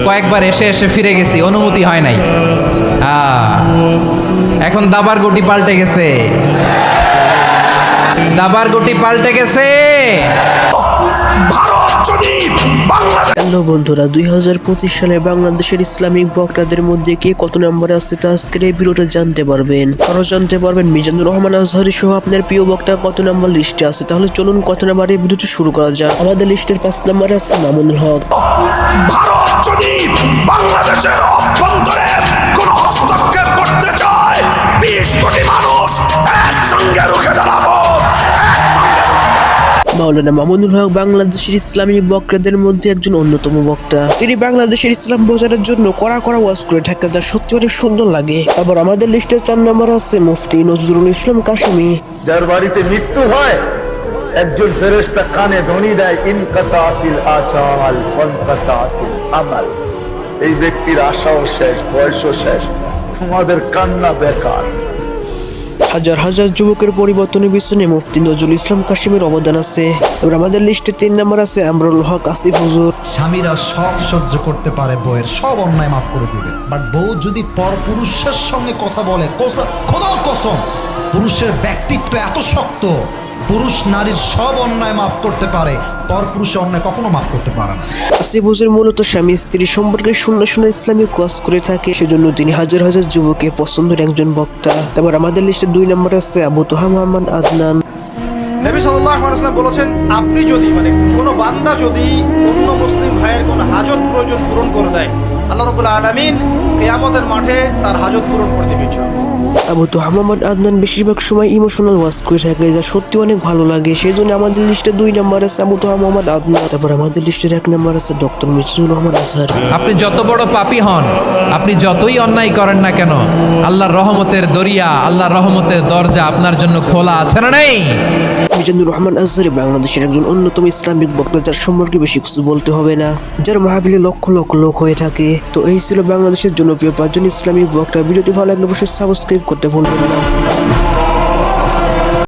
কয়েকবার এসে এসে ফিরে গেছি, অনুমতি হয় নাই। এখন দাবার গুটি পাল্টে গেছে, দাবার গুটি পাল্টে গেছে। হ্যালো বন্ধুরা, 2025 সালে বাংলাদেশের ইসলামিক বক্তাদের মধ্যে কে কত নম্বরে আছে তা আজকের এই ভিডিওতে জানতে পারবেন। আরো জানতে পারবেন মিজানুর রহমান আজহারী সহ আপনার প্রিয় বক্তা কত নম্বর লিস্টে আছে। তাহলে চলুন কত নম্বরে ভিডিওটি শুরু করা যাক। আমাদের লিস্টের 5 নম্বরে আছে মামুনুল হক। ভারত যদি বাংলাদেশের অভ্যন্তরে কোন হস্তক্ষেপ করতে চায়, 20 কোটি মানুষ একসঙ্গে রুখে দাঁড়াবো। মাওলানা মামুনুল হক বাংলাদেশের ইসলামী বক্তাদের মধ্যে একজন অন্যতম বক্তা। তিনি বাংলাদেশের ইসলাম প্রচারের জন্য কড়া ওয়াজ করে থাকেন, যা সত্যি অনেক সুন্দর লাগে। তারপর আমাদের লিস্টের 4 নম্বরে আছে মুফতি নজরুল ইসলাম কাশিমি। যার বাড়িতে মৃত্যু হয়, একজন ফেরেশতা কানে ধ্বনি দেয়, ইনকাতাতিল আজাল ওয়ানকাতাতিল আমাল। এই ব্যক্তির আশাও শেষ, বয়সও শেষ, তোমাদের কান্না বেকার। হাজার হাজার যুবকের পরিবর্তনের পিছনে মুফতি নজরুল ইসলাম কাশিমের অবদান আছে। তারপর আমাদের লিস্টে 3 নম্বর আছে আমরুল হক আসিফ হুজুর। স্বামীরা সব সহ্য করতে পারে, বউয়ের সব অন্যায় মাফ করে দিবে, বাট বউ যদি পর পুরুষের সঙ্গে কথা বলে, খোদার কসম, পুরুষের ব্যক্তিত্ব এত শক্ত, পুরুষ নারীর সব অন্যায় মাফ করতে পারে, পর পুরুষের অন্যায় কখনো মাফ করতে পারে না। আসিফ হুজুর মূলত স্বামী স্ত্রী সম্পর্কে শূন্য ইসলামিক ওয়াজ করে থাকে, সেজন্য তিনি হাজার হাজার যুবকের পছন্দের একজন বক্তা। তারপর আমাদের লিস্টে 2 নম্বরে আছে আবু তোহা মোহাম্মদ আদনান। নবী সাল্লাল্লাহু আলাইহি ওয়াসাল্লাম বলেছেন, আপনি যদি কোনো বান্দা যদি অন্য মুসলিম ভাইয়ের কোনো হাজত প্রয়োজন পূরণ করে দেয়, আল্লাহ রাব্বুল আলামিন কিয়ামতের মাঠে তার হাজত পূরণ করে দেবে ইনশাআল্লাহ। আবু তোহা মোহাম্মদ আদনান বেশিরভাগ সময় ইমোশনাল ওয়াজ করে থাকে, যা সত্যি অনেক ভালো লাগে। সেই জন্য আমাদের লিস্টে 2 নম্বরে আছে আবু তোহা মোহাম্মদ আদনান। তারপর আমাদের লিস্টের 1 নম্বরে আছে ডক্টর মিজানুর রহমান আজহার। আপনি যত বড় পাপী হন, আপনি যতই অন্যায় করেন না কেন, আল্লাহর রহমতের দরিয়া, আল্লাহর রহমতের দরজা আপনার জন্য খোলা আছে না নেই? মিজানুর রহমান আজহারী বাংলাদেশের একজন অন্যতম ইসলামিক বক্তা, যার সম্পর্কে বেশি কিছু বলতে হবে না, যার মাহফিলে লক্ষ লক্ষ লোক হয়ে থাকে। তো এই ছিল বাংলাদেশের জনপ্রিয় 5 জন ইসলামিক বক্তা। ভিডিওটি ভালো লাগলে অবশ্যই সাবস্ক্রাইব করতে ভুলবেন না।